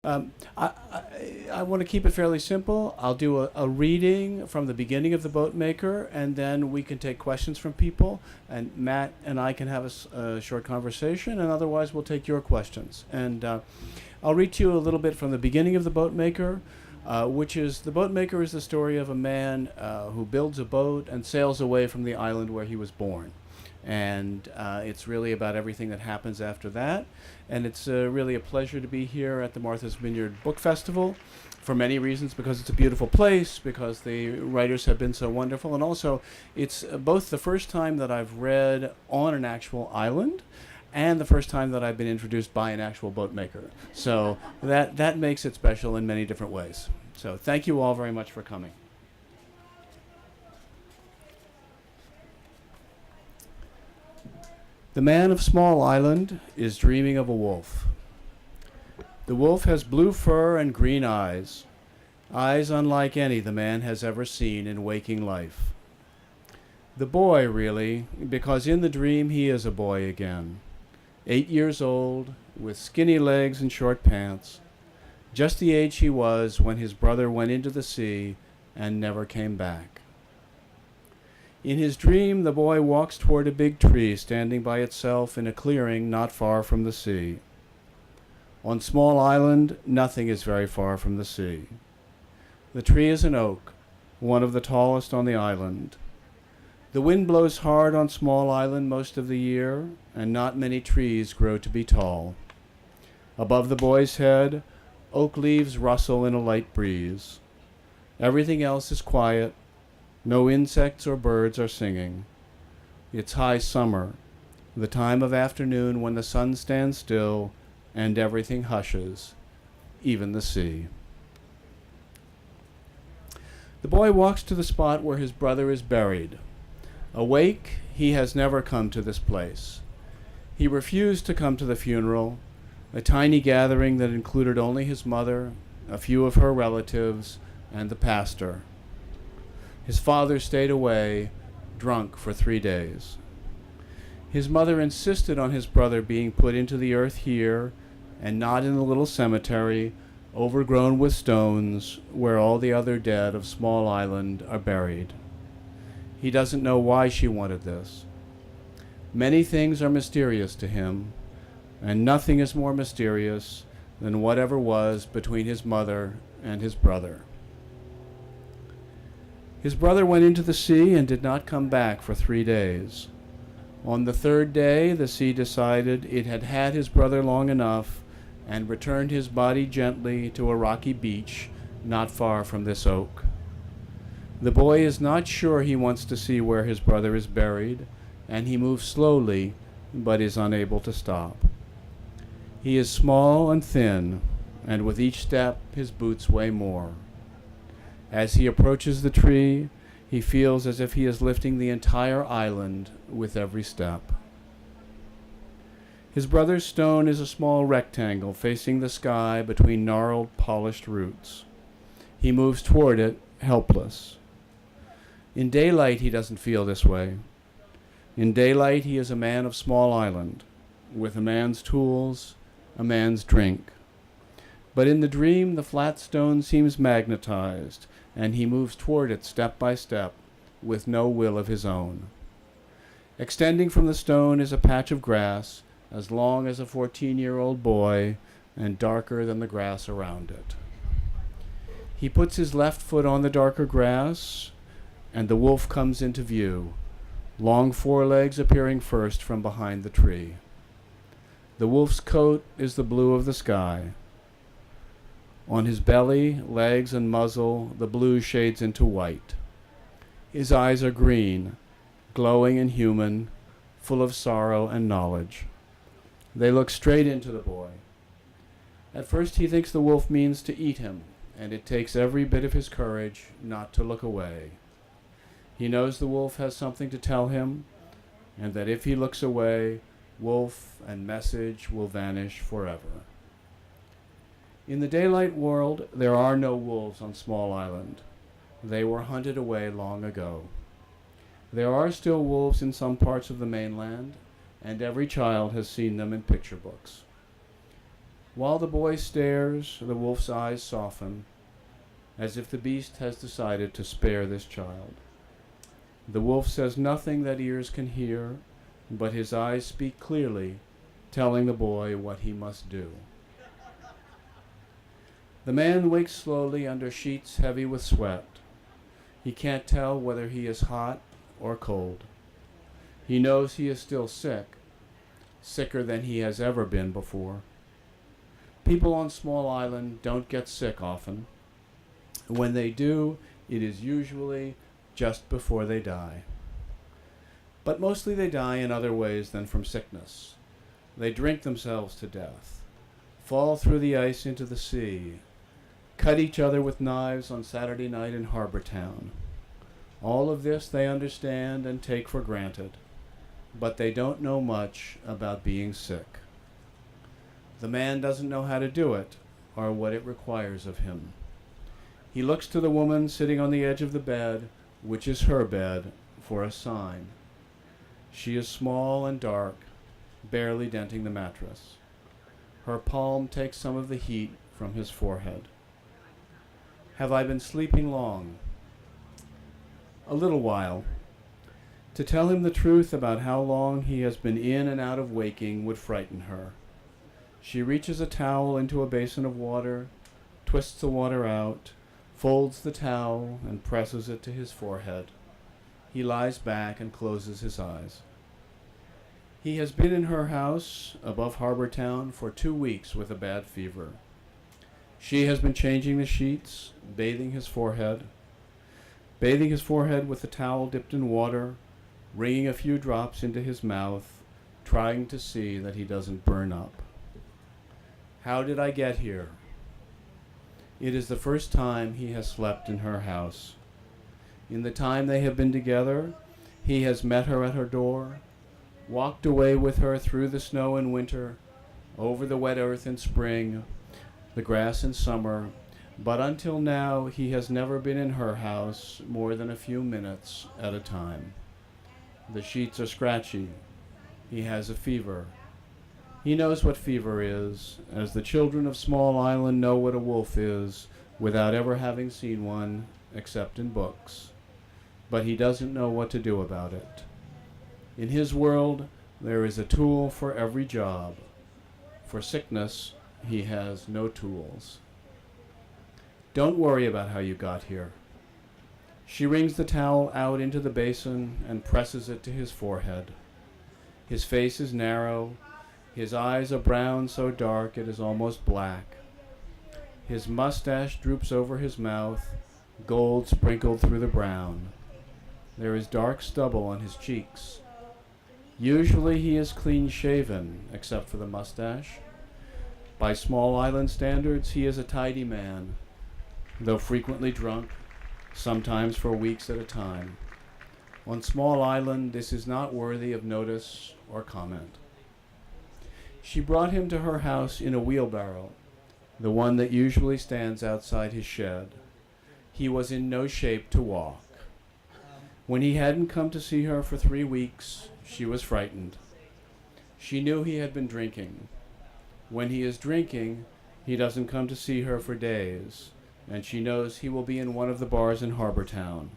I want to keep it fairly simple. I'll do a reading from the beginning of the Boatmaker, and then we can take questions from people, and Matt and I can have a short conversation, and otherwise we'll take your questions. And I'll read to you a little bit from the beginning of the Boatmaker, which is, the Boatmaker is the story of a man who builds a boat and sails away from the island where he was born. And it's really about everything that happens after that. And it's really a pleasure to be here at the Martha's Vineyard Book Festival for many reasons, because it's a beautiful place, because the writers have been so wonderful, and also it's both the first time that I've read on an actual island and the first time that I've been introduced by an actual boat maker. So that makes it special in many different ways. So thank you all very much for coming. The man of Small Island is dreaming of a wolf. The wolf has blue fur and green eyes, eyes unlike any the man has ever seen in waking life. The boy, really, because in the dream he is a boy again, 8 years old, with skinny legs and short pants, just the age he was when his brother went into the sea and never came back. In his dream, the boy walks toward a big tree standing by itself in a clearing not far from the sea. On Small Island, nothing is very far from the sea. The tree is an oak, one of the tallest on the island. The wind blows hard on Small Island most of the year, and not many trees grow to be tall. Above the boy's head, oak leaves rustle in a light breeze. Everything else is quiet. No insects or birds are singing. It's high summer, the time of afternoon when the sun stands still and everything hushes, even the sea. The boy walks to the spot where his brother is buried. Awake, he has never come to this place. He refused to come to the funeral, a tiny gathering that included only his mother, a few of her relatives, and the pastor. His father stayed away, drunk for 3 days. His mother insisted on his brother being put into the earth here and not in the little cemetery, overgrown with stones, where all the other dead of Small Island are buried. He doesn't know why she wanted this. Many things are mysterious to him, and nothing is more mysterious than whatever was between his mother and his brother. His brother went into the sea and did not come back for 3 days. On the 3rd day, the sea decided it had had his brother long enough and returned his body gently to a rocky beach not far from this oak. The boy is not sure he wants to see where his brother is buried, and he moves slowly, but is unable to stop. He is small and thin, and with each step his boots weigh more. As he approaches the tree, he feels as if he is lifting the entire island with every step. His brother's stone is a small rectangle facing the sky between gnarled, polished roots. He moves toward it, helpless. In daylight, he doesn't feel this way. In daylight, he is a man of Small Island, with a man's tools, a man's drink. But in the dream, the flat stone seems magnetized, and he moves toward it step by step, with no will of his own. Extending from the stone is a patch of grass, as long as a 14-year-old boy, and darker than the grass around it. He puts his left foot on the darker grass, and the wolf comes into view, long forelegs appearing first from behind the tree. The wolf's coat is the blue of the sky. On his belly, legs, and muzzle, the blue shades into white. His eyes are green, glowing and human, full of sorrow and knowledge. They look straight into the boy. At first he thinks the wolf means to eat him, and it takes every bit of his courage not to look away. He knows the wolf has something to tell him, and that if he looks away, wolf and message will vanish forever. In the daylight world, there are no wolves on Small Island. They were hunted away long ago. There are still wolves in some parts of the mainland, and every child has seen them in picture books. While the boy stares, the wolf's eyes soften, as if the beast has decided to spare this child. The wolf says nothing that ears can hear, but his eyes speak clearly, telling the boy what he must do. The man wakes slowly under sheets heavy with sweat. He can't tell whether he is hot or cold. He knows he is still sick, sicker than he has ever been before. People on Small Island don't get sick often. When they do, it is usually just before they die. But mostly they die in other ways than from sickness. They drink themselves to death, fall through the ice into the sea, cut each other with knives on Saturday night in Harbor Town. All of this they understand and take for granted, but they don't know much about being sick. The man doesn't know how to do it or what it requires of him. He looks to the woman sitting on the edge of the bed, which is her bed, for a sign. She is small and dark, barely denting the mattress. Her palm takes some of the heat from his forehead. Have I been sleeping long? A little while. To tell him the truth about how long he has been in and out of waking would frighten her. She reaches a towel into a basin of water, twists the water out, folds the towel, and presses it to his forehead. He lies back and closes his eyes. He has been in her house above Harbor Town for 2 weeks with a bad fever. She has been changing the sheets, bathing his forehead with the towel dipped in water, wringing a few drops into his mouth, trying to see that he doesn't burn up. How did I get here? It is the first time he has slept in her house. In the time they have been together, he has met her at her door, walked away with her through the snow in winter, over the wet earth in spring, the grass in summer, but until now he has never been in her house more than a few minutes at a time. The sheets are scratchy. He has a fever. He knows what fever is, as the children of Small Island know what a wolf is, without ever having seen one, except in books. But he doesn't know what to do about it. In his world, there is a tool for every job. For sickness, he has no tools. Don't worry about how you got here. She wrings the towel out into the basin and presses it to his forehead. His face is narrow. His eyes are brown so dark it is almost black. His mustache droops over his mouth, gold sprinkled through the brown. There is dark stubble on his cheeks. Usually he is clean-shaven, except for the mustache. By Small Island standards, he is a tidy man, though frequently drunk, sometimes for weeks at a time. On Small Island, this is not worthy of notice or comment. She brought him to her house in a wheelbarrow, the one that usually stands outside his shed. He was in no shape to walk. When he hadn't come to see her for 3 weeks, she was frightened. She knew he had been drinking. When he is drinking, he doesn't come to see her for days, and she knows he will be in one of the bars in Harbor Town.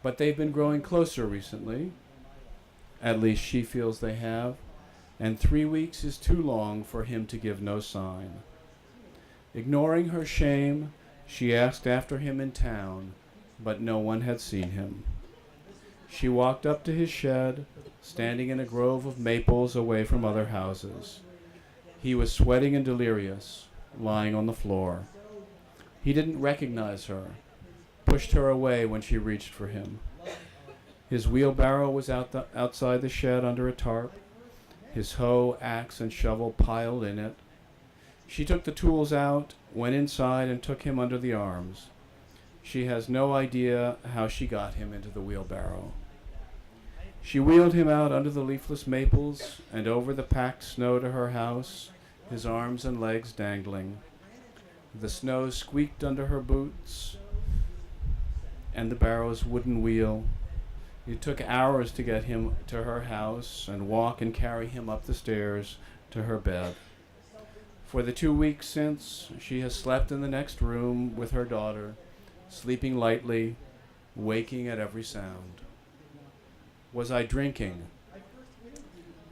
But they've been growing closer recently. At least she feels they have, and 3 weeks is too long for him to give no sign. Ignoring her shame, she asked after him in town, but no one had seen him. She walked up to his shed, standing in a grove of maples away from other houses. He was sweating and delirious, lying on the floor. He didn't recognize her, pushed her away when she reached for him. His wheelbarrow was outside the shed under a tarp, his hoe, axe, and shovel piled in it. She took the tools out, went inside, and took him under the arms. She has no idea how she got him into the wheelbarrow. She wheeled him out under the leafless maples and over the packed snow to her house, his arms and legs dangling. The snow squeaked under her boots and the barrow's wooden wheel. It took hours to get him to her house and walk and carry him up the stairs to her bed. For the 2 weeks since, she has slept in the next room with her daughter, sleeping lightly, waking at every sound. Was I drinking?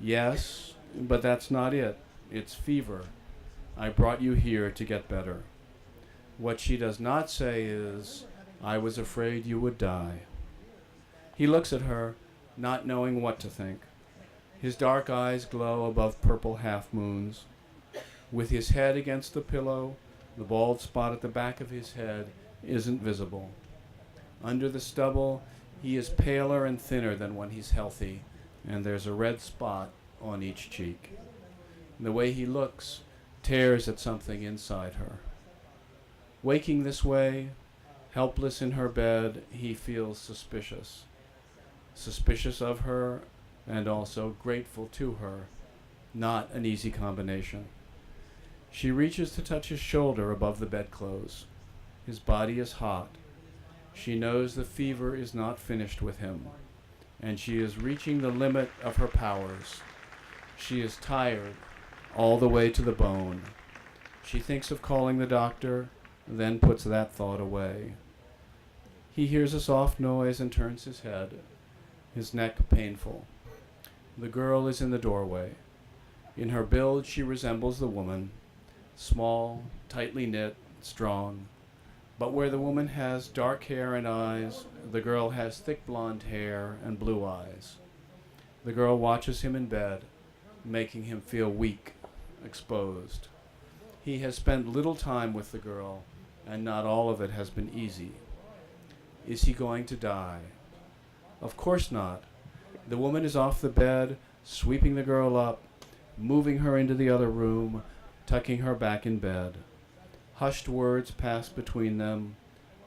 Yes, but that's not it. It's fever. I brought you here to get better. What she does not say is, I was afraid you would die. He looks at her, not knowing what to think. His dark eyes glow above purple half-moons. With his head against the pillow, the bald spot at the back of his head isn't visible. Under the stubble, he is paler and thinner than when he's healthy, and there's a red spot on each cheek. The way he looks tears at something inside her. Waking this way, helpless in her bed, he feels suspicious. Suspicious of her and also grateful to her. Not an easy combination. She reaches to touch his shoulder above the bedclothes. His body is hot. She knows the fever is not finished with him, and she is reaching the limit of her powers. She is tired, all the way to the bone. She thinks of calling the doctor, then puts that thought away. He hears a soft noise and turns his head, his neck painful. The girl is in the doorway. In her build, she resembles the woman, small, tightly knit, strong. But where the woman has dark hair and eyes, the girl has thick blonde hair and blue eyes. The girl watches him in bed, making him feel weak, exposed. He has spent little time with the girl, and not all of it has been easy. Is he going to die? Of course not. The woman is off the bed, sweeping the girl up, moving her into the other room, tucking her back in bed. Hushed words pass between them,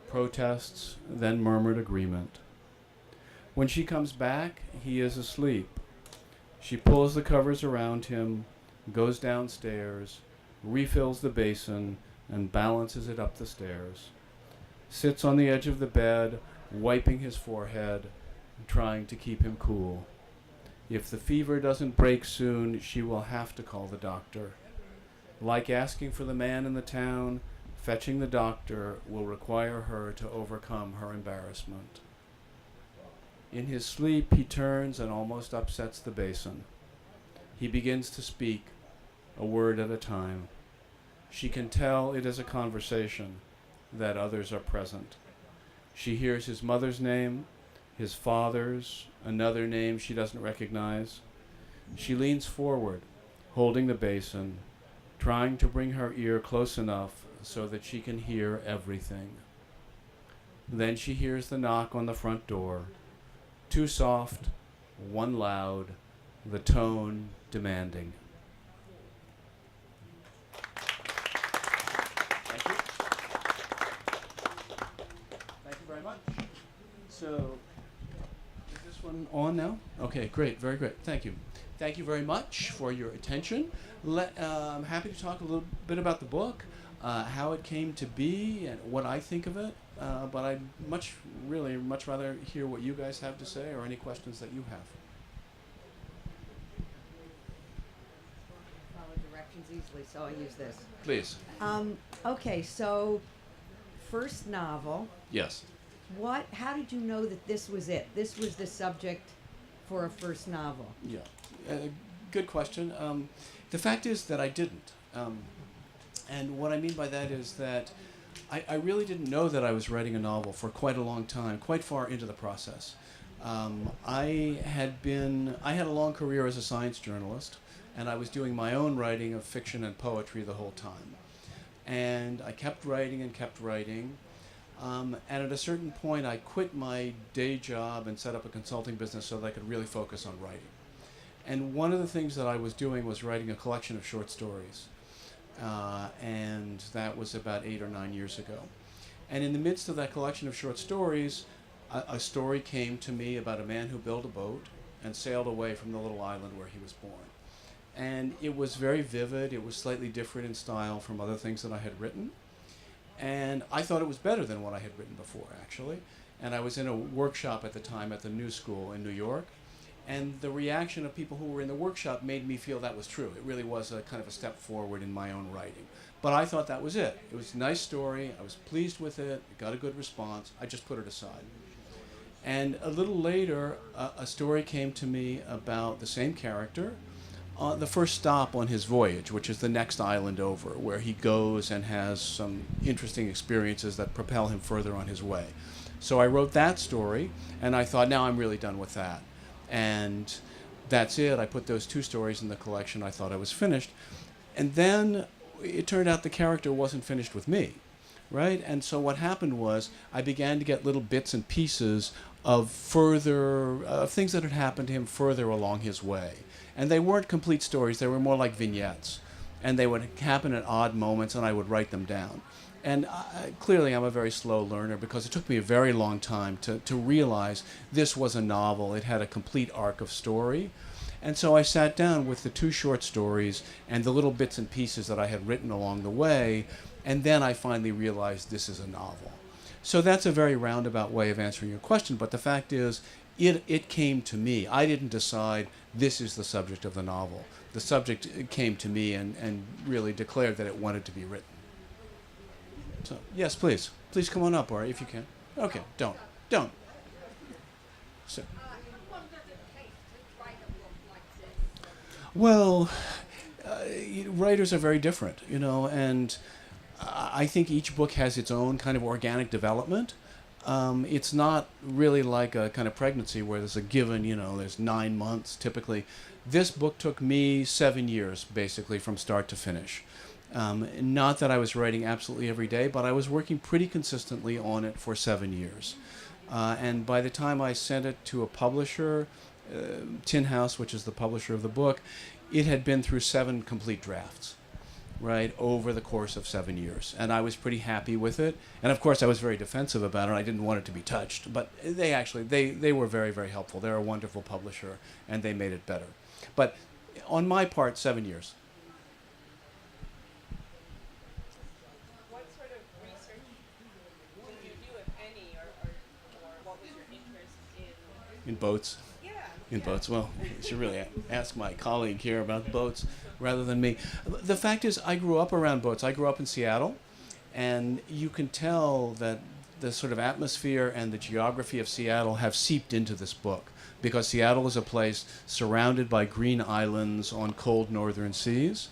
protests, then murmured agreement. When she comes back, he is asleep. She pulls the covers around him, goes downstairs, refills the basin, and balances it up the stairs. Sits on the edge of the bed, wiping his forehead, trying to keep him cool. If the fever doesn't break soon, she will have to call the doctor. Like asking for the man in the town, fetching the doctor will require her to overcome her embarrassment. In his sleep, he turns and almost upsets the basin. He begins to speak, a word at a time. She can tell it is a conversation, that others are present. She hears his mother's name, his father's, another name she doesn't recognize. She leans forward, holding the basin, trying to bring her ear close enough so that she can hear everything. Then she hears the knock on the front door. Two soft, one loud, the tone demanding. Thank you. Thank you very much. So, is this one on now? Okay, great, very great. Thank you. Thank you very much for your attention. I'm happy to talk a little bit about the book, how it came to be, and what I think of it. But I'd much rather hear what you guys have to say or any questions that you have. Follow directions easily, so I'll use this. Please. Okay, so first novel. Yes. How did you know that this was it? This was the subject for a first novel? Yeah. Good question. The fact is that I didn't. And what I mean by that is that I really didn't know that I was writing a novel for quite a long time, quite far into the process. I had a long career as a science journalist, and I was doing my own writing of fiction and poetry the whole time. And I kept writing and kept writing. And at a certain point, I quit my day job and set up a consulting business so that I could really focus on writing. And one of the things that I was doing was writing a collection of short stories. And that was about 8 or 9 years ago. And in the midst of that collection of short stories, a story came to me about a man who built a boat and sailed away from the little island where he was born. And it was very vivid. It was slightly different in style from other things that I had written. And I thought it was better than what I had written before, actually. And I was in a workshop at the time at the New School in New York. And the reaction of people who were in the workshop made me feel that was true. It really was a kind of a step forward in my own writing. But I thought that was it. It was a nice story. I was pleased with it. It got a good response. I just put it aside. And a little later, a story came to me about the same character, the first stop on his voyage, which is the next island over, where he goes and has some interesting experiences that propel him further on his way. So I wrote that story, and I thought, now I'm really done with that. And that's it. I put those 2 stories in the collection. I thought I was finished. And then it turned out the character wasn't finished with me, right? And so what happened was I began to get little bits and pieces of further things that had happened to him further along his way. And they weren't complete stories. They were more like vignettes. And they would happen at odd moments, and I would write them down. And clearly I'm a very slow learner, because it took me a very long time to realize this was a novel. It had a complete arc of story. And so I sat down with the 2 short stories and the little bits and pieces that I had written along the way, and then I finally realized this is a novel. So that's a very roundabout way of answering your question, but the fact is, it came to me. I didn't decide this is the subject of the novel. The subject came to me and really declared that it wanted to be written. So, yes, please. Please come on up, or if you can. Okay, don't. So. Well, writers are very different, and I think each book has its own kind of organic development. It's not really like a kind of pregnancy where there's a given, there's 9 months typically. This book took me 7 years, basically, from start to finish. Not that I was writing absolutely every day, but I was working pretty consistently on it for 7 years. And by the time I sent it to a publisher, Tin House, which is the publisher of the book, it had been through 7 complete drafts, right, over the course of 7 years. And I was pretty happy with it. And of course I was very defensive about it. I didn't want it to be touched, but they were very, very helpful. They're a wonderful publisher, and they made it better. But on my part, 7 years. What sort of research did you do, if any, or what was your interest in? In boats. In boats. Well, you should really ask my colleague here about boats rather than me. The fact is, I grew up around boats. I grew up in Seattle, and you can tell that the sort of atmosphere and the geography of Seattle have seeped into this book, because Seattle is a place surrounded by green islands on cold northern seas.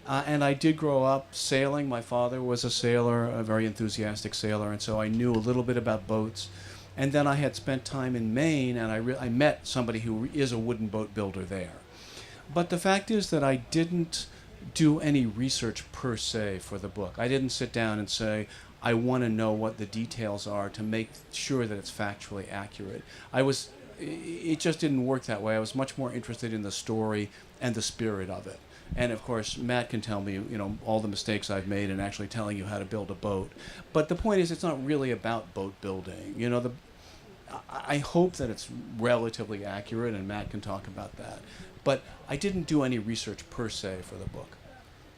And I did grow up sailing. My father was a sailor, a very enthusiastic sailor, and so I knew a little bit about boats. And then I had spent time in Maine, and I met somebody who is a wooden boat builder there. But the fact is that I didn't do any research per se for the book. I didn't sit down and say, I want to know what the details are to make sure that it's factually accurate. It just didn't work that way. I was much more interested in the story and the spirit of it. And of course, Matt can tell me, all the mistakes I've made in actually telling you how to build a boat. But the point is, it's not really about boat building. I hope that it's relatively accurate, and Matt can talk about that. But I didn't do any research per se for the book.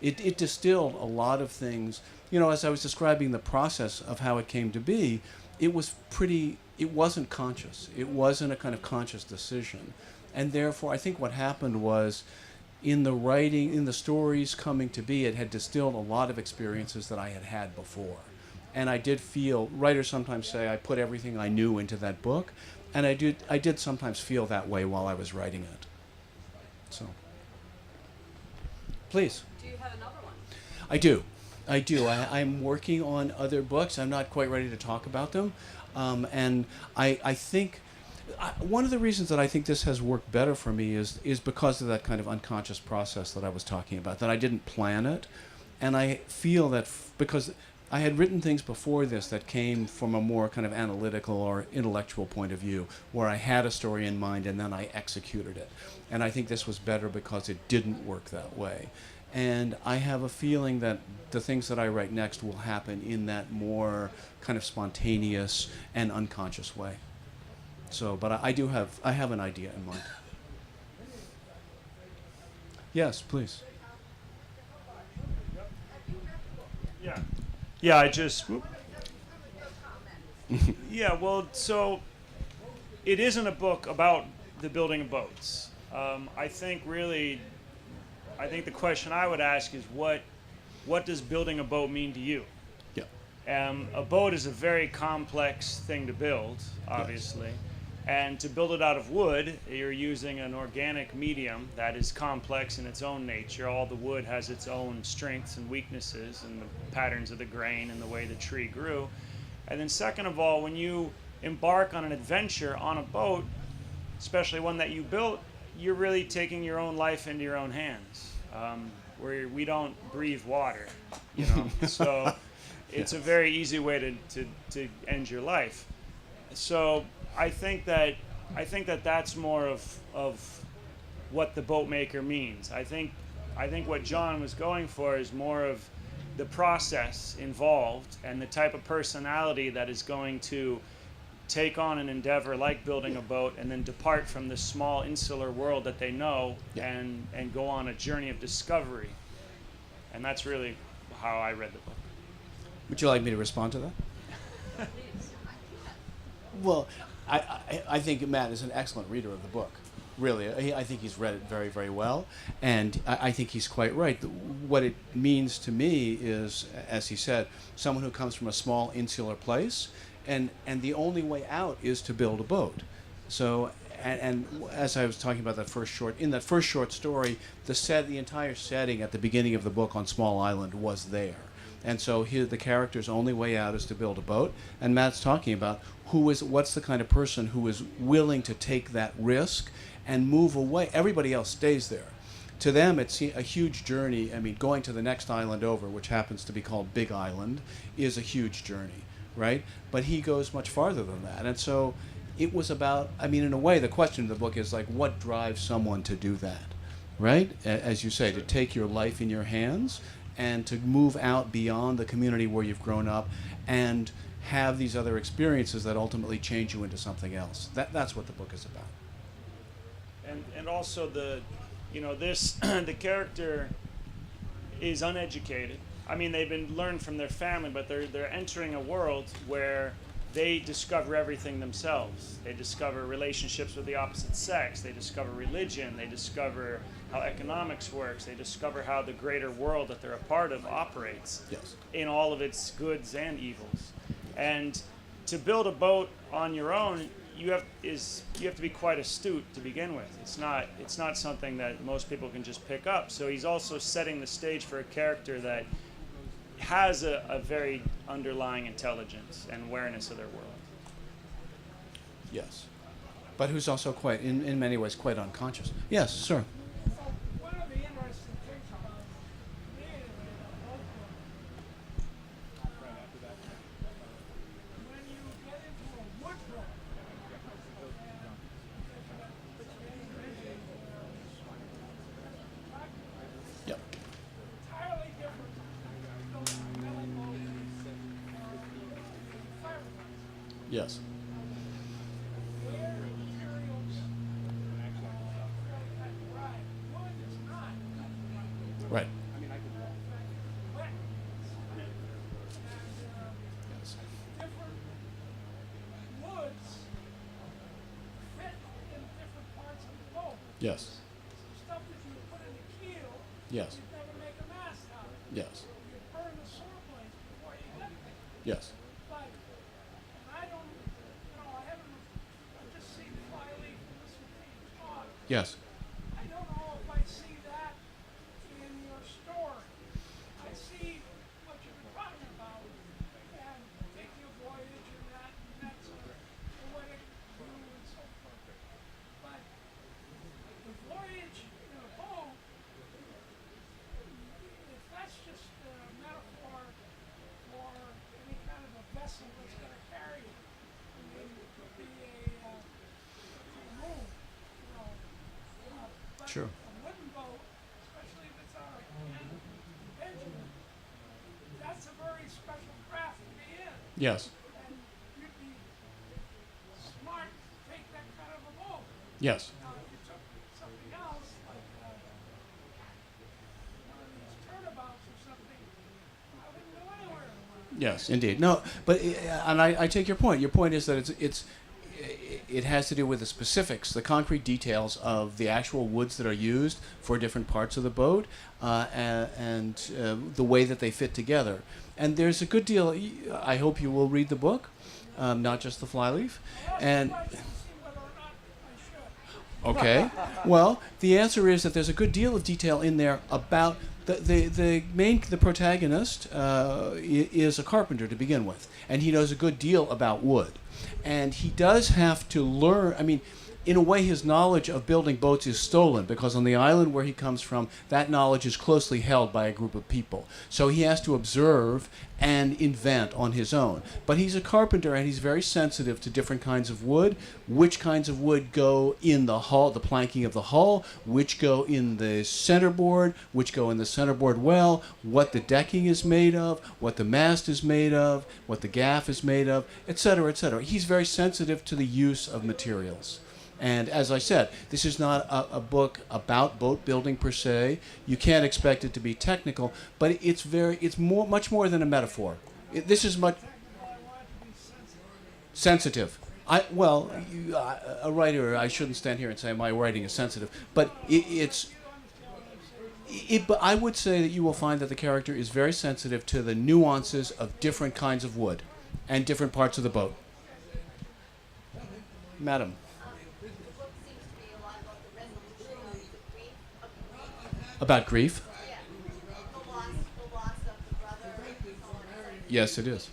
It distilled a lot of things. As I was describing the process of how it came to be, it wasn't conscious. It wasn't a kind of conscious decision. And therefore, I think what happened was, in the writing, in the stories coming to be, it had distilled a lot of experiences that I had had before. And I did feel, writers sometimes say I put everything I knew into that book, and I did sometimes feel that way while I was writing it. So, please. Do you have another one? I do. I'm working on other books. I'm not quite ready to talk about them. And I think one of the reasons that I think this has worked better for me is because of that kind of unconscious process that I was talking about, that I didn't plan it. And I feel that because I had written things before this that came from a more kind of analytical or intellectual point of view, where I had a story in mind and then I executed it. And I think this was better because it didn't work that way. And I have a feeling that the things that I write next will happen in that more kind of spontaneous and unconscious way. So, but I have an idea in mind. Yes, please. Yeah, I just... Yeah, well, so it isn't a book about the building of boats. I think the question I would ask is what does building a boat mean to you? Yeah. A boat is a very complex thing to build, obviously. And to build it out of wood, you're using an organic medium that is complex in its own nature. All the wood has its own strengths and weaknesses and the patterns of the grain and the way the tree grew. And then second of all, when you embark on an adventure on a boat, especially one that you built, you're really taking your own life into your own hands. Where we don't breathe water, you know. So it's a very easy way to end your life. So I think that that's more of what the Boatmaker means. I think what John was going for is more of the process involved and the type of personality that is going to take on an endeavor like building a boat and then depart from the small insular world that they know and go on a journey of discovery. And that's really how I read the book. Would you like me to respond to that? Well, I think Matt is an excellent reader of the book. Really, I think he's read it very, very well, and I think he's quite right. What it means to me is, as he said, someone who comes from a small insular place, and the only way out is to build a boat. So, and as I was talking about in that first short story, the entire setting at the beginning of the book on Small Island was there. And so here, the character's only way out is to build a boat. And Matt's talking about what's the kind of person who is willing to take that risk and move away. Everybody else stays there. To them, it's a huge journey. I mean, going to the next island over, which happens to be called Big Island, is a huge journey, right? But he goes much farther than that. And so it was about, I mean, in a way, the question of the book is like, what drives someone to do that, right? As you say, to take your life in your hands and to move out beyond the community where you've grown up and have these other experiences that ultimately change you into something else. That's what the book is about. And also the character is uneducated. I mean, they've been learned from their family, but they're entering a world where they discover everything themselves. They discover relationships with the opposite sex. They discover religion. They discover how economics works. They discover how the greater world that they're a part of operates in all of its goods and evils. And to build a boat on your own, you have to be quite astute to begin with. It's not something that most people can just pick up. So he's also setting the stage for a character that has a very underlying intelligence and awareness of their world. Yes. But who's also quite, in many ways, quite unconscious. Yes, sir. So one of the interesting things about being in a boat club, when you get into a wood boat, Yep. entirely different from building a metal boat or fiberglass. Yes. Where materials kind of dry, wood is not. Right. Wet. And Yes. different woods fit in different parts of the boat. Yes. Some stuff that you put in the keel, Yes. you'd never make a mast out of. Yes. You burn the saw blades before you get there. Yes. But, and I don't, I've just seen Flyleaf and listened to you talk. Yes. I don't know if I see that in your story. I see what you've been talking about and taking a voyage and that's a poetic view and so forth. But the voyage in a boat, if that's just a metaphor for any kind of a vessel that's going to carry you, I mean, it could be a moon, but Sure. a wooden boat, especially if it's on a engine, that's a very special craft to be in. Yes. And you'd be smart to take that kind of a boat. Yes. Now, if you took something else, like one of these turnabouts or something, I wouldn't go anywhere in the world. Yes, indeed. No, but and I take your point. Your point is that it has to do with the specifics, the concrete details of the actual woods that are used for different parts of the boat, and the way that they fit together. And there's a good deal. I hope you will read the book, not just the flyleaf. And okay, well, the answer is that there's a good deal of detail in there about the protagonist is a carpenter to begin with, and he knows a good deal about wood. And he does have to learn, I mean, in a way his knowledge of building boats is stolen, because on the island where he comes from, that knowledge is closely held by a group of people. So he has to observe and invent on his own. But he's a carpenter, and he's very sensitive to different kinds of wood, which kinds of wood go in the hull, the planking of the hull, which go in the centerboard, which go in the centerboard well, what the decking is made of, what the mast is made of, what the gaff is made of, etc., etc. He's very sensitive to the use of materials. And as I said, this is not a book about boat building per se. You can't expect it to be technical, but it's much more than a metaphor. This is much sensitive. A writer, I shouldn't stand here and say my writing is sensitive, but but I would say that you will find that the character is very sensitive to the nuances of different kinds of wood and different parts of the boat. Madam. About grief? Yes, it is.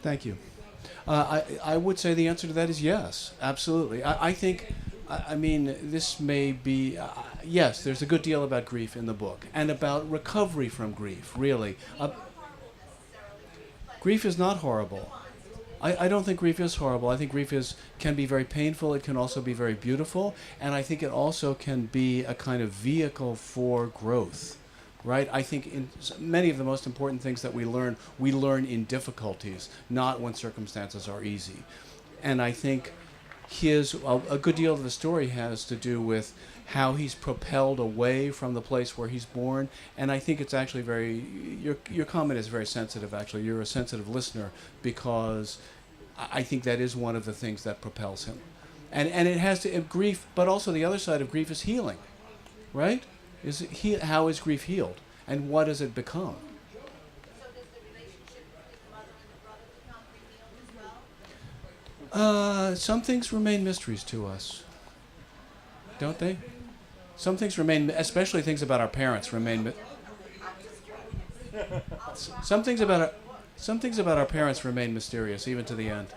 Thank you. I would say the answer to that is yes, absolutely. I think, this may be, yes, there's a good deal about grief in the book, and about recovery from grief, really. Grief is not horrible. I don't think grief is horrible. I think grief can be very painful. It can also be very beautiful. And I think it also can be a kind of vehicle for growth, right? I think in many of the most important things that we learn in difficulties, not when circumstances are easy. And I think a good deal of the story has to do with how he's propelled away from the place where he's born. And I think it's actually your comment is very sensitive, actually. You're a sensitive listener, because I think that is one of the things that propels him. And it has to, grief, but also the other side of grief is healing, right? How is grief healed? And what does it become? So does the relationship between the mother and the brother become revealed as well? Some things remain mysteries to us, don't they? Some things remain, especially things about our parents, remain. Some things about our parents remain mysterious even to the end.